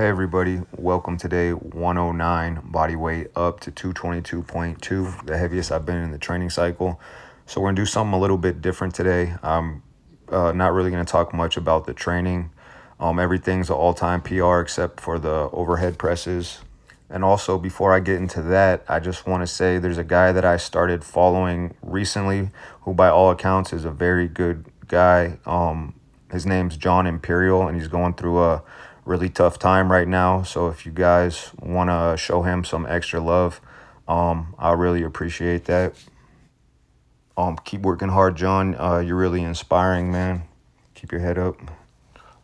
Hey everybody, welcome to day 109, body weight up to 222.2, the heaviest I've been in the training cycle. So we're going to do something a little bit different today. I'm not really going to talk much about the training. Everything's an all-time PR except for the overhead presses. And also, before I get into that, I just want to say there's a guy that I started following recently who by all accounts is a very good guy. His name's John Imperial, and he's going through a really tough time right now. So if you guys want to show him some extra love, I really appreciate that. Keep working hard, John. You're really inspiring, man. Keep your head up.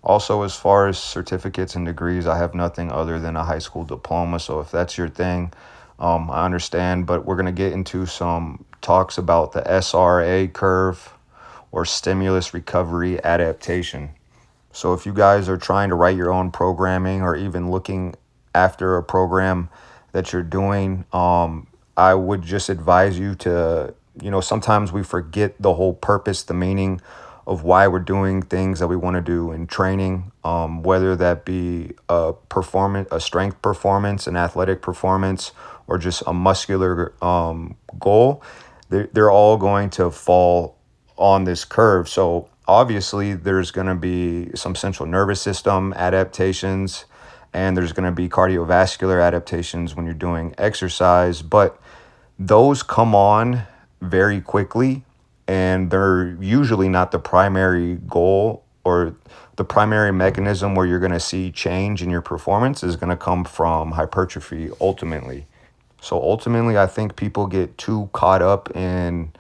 Also, as far as certificates and degrees, I have nothing other than a high school diploma. So if that's your thing, I understand. But we're going to get into some talks about the SRA curve, or stimulus recovery adaptation. So if you guys are trying to write your own programming or even looking after a program that you're doing, I would just advise you to, sometimes we forget the whole purpose, the meaning of why we're doing things that we want to do in training, whether that be a strength performance, an athletic performance, or just a muscular goal. They're all going to fall on this curve. So obviously there's going to be some central nervous system adaptations, and there's going to be cardiovascular adaptations when you're doing exercise, but those come on very quickly, and they're usually not the primary goal or the primary mechanism where you're going to see change in your performance is going to come from hypertrophy ultimately. So ultimately, I think people get too caught up in,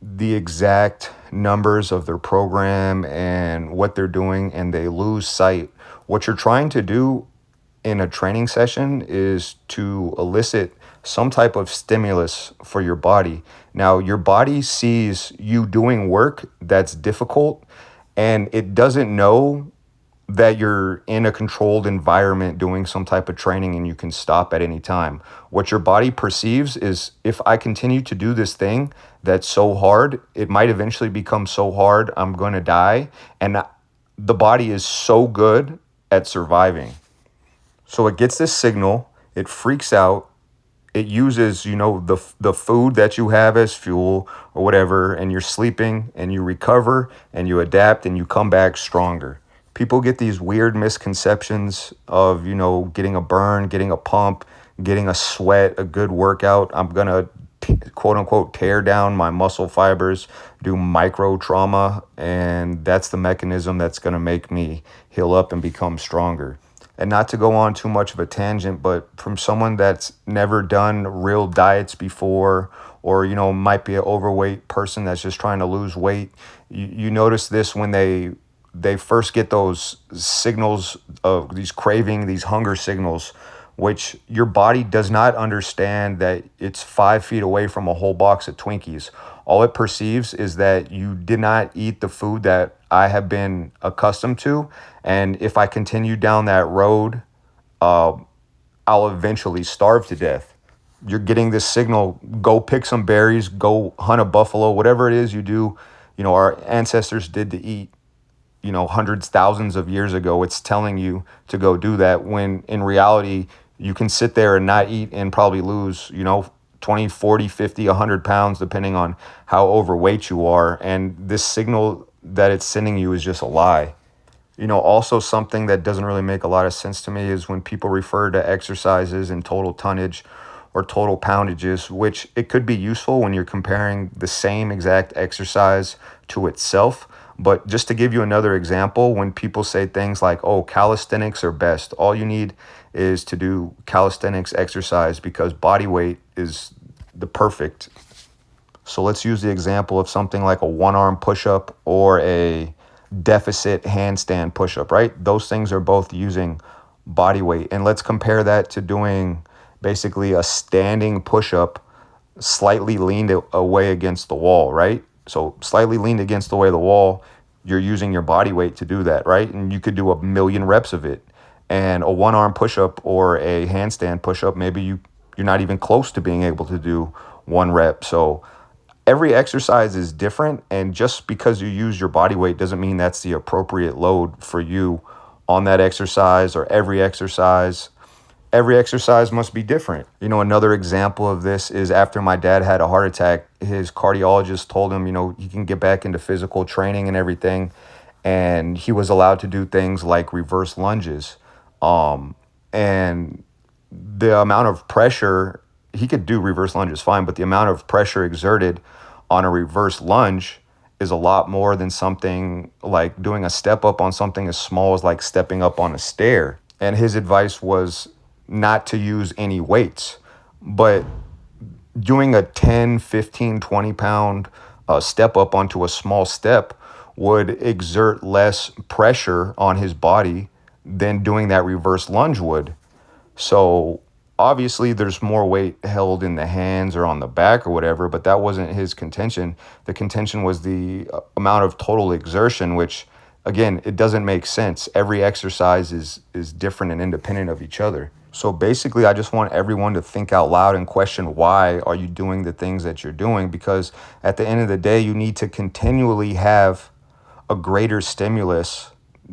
the exact numbers of their program and what they're doing, and they lose sight. What you're trying to do in a training session is to elicit some type of stimulus for your body. Now, your body sees you doing work that's difficult, and it doesn't know that you're in a controlled environment doing some type of training and you can stop at any time. What your body perceives is, if I continue to do this thing that's so hard, it might eventually become so hard I'm going to die. And the body is so good at surviving. So it gets this signal, it freaks out, it uses, the food that you have as fuel or whatever, and you're sleeping and you recover and you adapt and you come back stronger. People get these weird misconceptions of, getting a burn, getting a pump, getting a sweat, a good workout. I'm going to, quote unquote, tear down my muscle fibers, do micro trauma, and that's the mechanism that's going to make me heal up and become stronger. And not to go on too much of a tangent, but from someone that's never done real diets before, or, might be an overweight person that's just trying to lose weight, you notice this when they first get those signals of these craving, these hunger signals, which your body does not understand that it's 5 feet away from a whole box of Twinkies. All it perceives is that you did not eat the food that I have been accustomed to. And if I continue down that road, I'll eventually starve to death. You're getting this signal, go pick some berries, go hunt a buffalo, whatever it is you do, our ancestors did to eat, hundreds, thousands of years ago. It's telling you to go do that, when in reality, you can sit there and not eat and probably lose, 20, 40, 50, 100 pounds, depending on how overweight you are. And this signal that it's sending you is just a lie. Also something that doesn't really make a lot of sense to me is when people refer to exercises in total tonnage or total poundages, which it could be useful when you're comparing the same exact exercise to itself. But just to give you another example, when people say things like, oh, calisthenics are best, all you need is to do calisthenics exercise because body weight is the perfect. So let's use the example of something like a one-arm push-up or a deficit handstand push-up, right? Those things are both using body weight. And let's compare that to doing basically a standing push-up slightly leaned away against the wall, right? So slightly leaned against the way of the wall, you're using your body weight to do that, right? And you could do 1,000,000 reps of it. And a one-arm push-up or a handstand push-up, maybe you're not even close to being able to do 1 rep. So every exercise is different, and just because you use your body weight doesn't mean that's the appropriate load for you on that exercise or every exercise. Every exercise must be different. You know, another example of this is after my dad had a heart attack, his cardiologist told him, you know, he can get back into physical training and everything. And he was allowed to do things like reverse lunges. And the amount of pressure, he could do reverse lunges fine, but the amount of pressure exerted on a reverse lunge is a lot more than something like doing a step up on something as small as like stepping up on a stair. And his advice was not to use any weights, but doing a 10, 15, 20 pound step up onto a small step would exert less pressure on his body than doing that reverse lunge would. So obviously there's more weight held in the hands or on the back or whatever, but that wasn't his contention. The contention was the amount of total exertion, which again, it doesn't make sense. Every exercise is different and independent of each other. So basically, I just want everyone to think out loud and question, why are you doing the things that you're doing? Because at the end of the day, you need to continually have a greater stimulus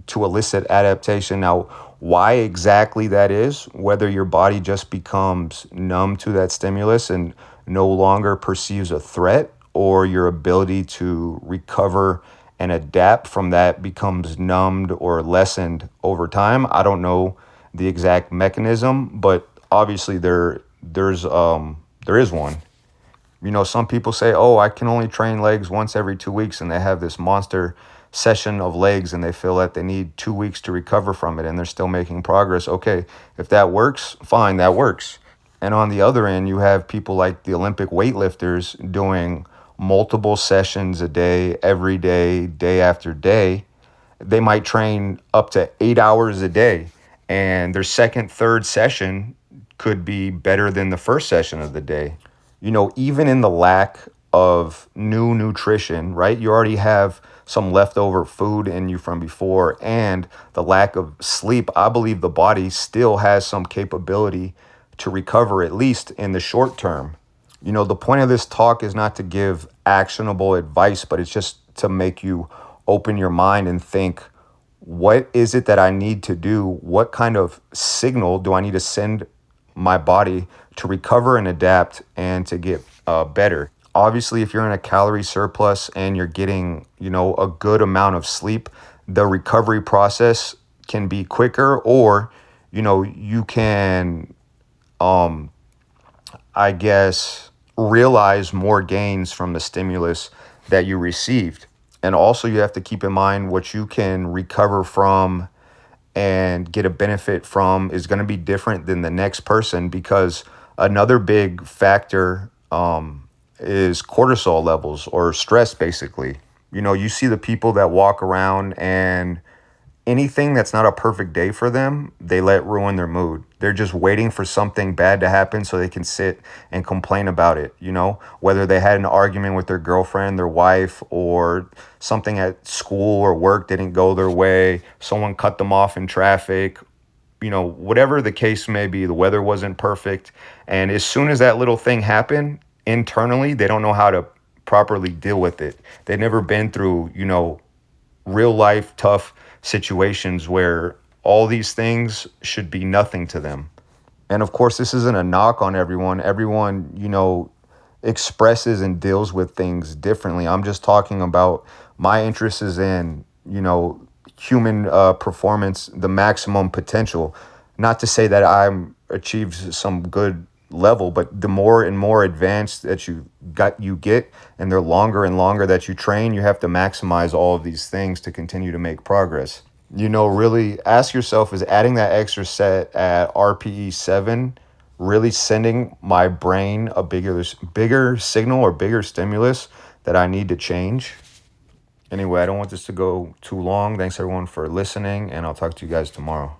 to elicit adaptation. Now, why exactly that is, whether your body just becomes numb to that stimulus and no longer perceives a threat, or your ability to recover and adapt from that becomes numbed or lessened over time, I don't know the exact mechanism, but obviously there is one. You know, some people say, oh, I can only train legs once every 2 weeks, and they have this monster session of legs and they feel that they need 2 weeks to recover from it and they're still making progress. Okay, if that works, fine, that works. And on the other end, you have people like the Olympic weightlifters doing multiple sessions a day, every day, day after day. They might train up to 8 hours a day, and their second, third session could be better than the first session of the day. You know, even in the lack of new nutrition, right? You already have some leftover food in you from before, and the lack of sleep, I believe the body still has some capability to recover, at least in the short term. You know, the point of this talk is not to give actionable advice, but it's just to make you open your mind and think, what is it that I need to do? What kind of signal do I need to send my body to recover and adapt and to get better? Obviously, if you're in a calorie surplus and you're getting, you know, a good amount of sleep, the recovery process can be quicker, or, you know, you can, I guess, realize more gains from the stimulus that you received. And also you have to keep in mind what you can recover from and get a benefit from is going to be different than the next person, because another big factor is cortisol levels, or stress, basically. You know, you see the people that walk around and anything that's not a perfect day for them, they let ruin their mood. They're just waiting for something bad to happen so they can sit and complain about it, you know, whether they had an argument with their girlfriend, their wife, or something at school or work didn't go their way, someone cut them off in traffic, you know, whatever the case may be, the weather wasn't perfect. And as soon as that little thing happened, internally, they don't know how to properly deal with it. They've never been through, you know, real life tough situations where all these things should be nothing to them. And of course, this isn't a knock on everyone. Everyone, you know, expresses and deals with things differently. I'm just talking about my interest is in, you know, human performance, the maximum potential. Not to say that I'm achieved some good level, but the more and more advanced that you get, and the longer and longer that you train, you have to maximize all of these things to continue to make progress. You know, really ask yourself, is adding that extra set at RPE 7 really sending my brain a bigger signal or bigger stimulus that I need to change? Anyway, I don't want this to go too long. Thanks everyone for listening, and I'll talk to you guys tomorrow.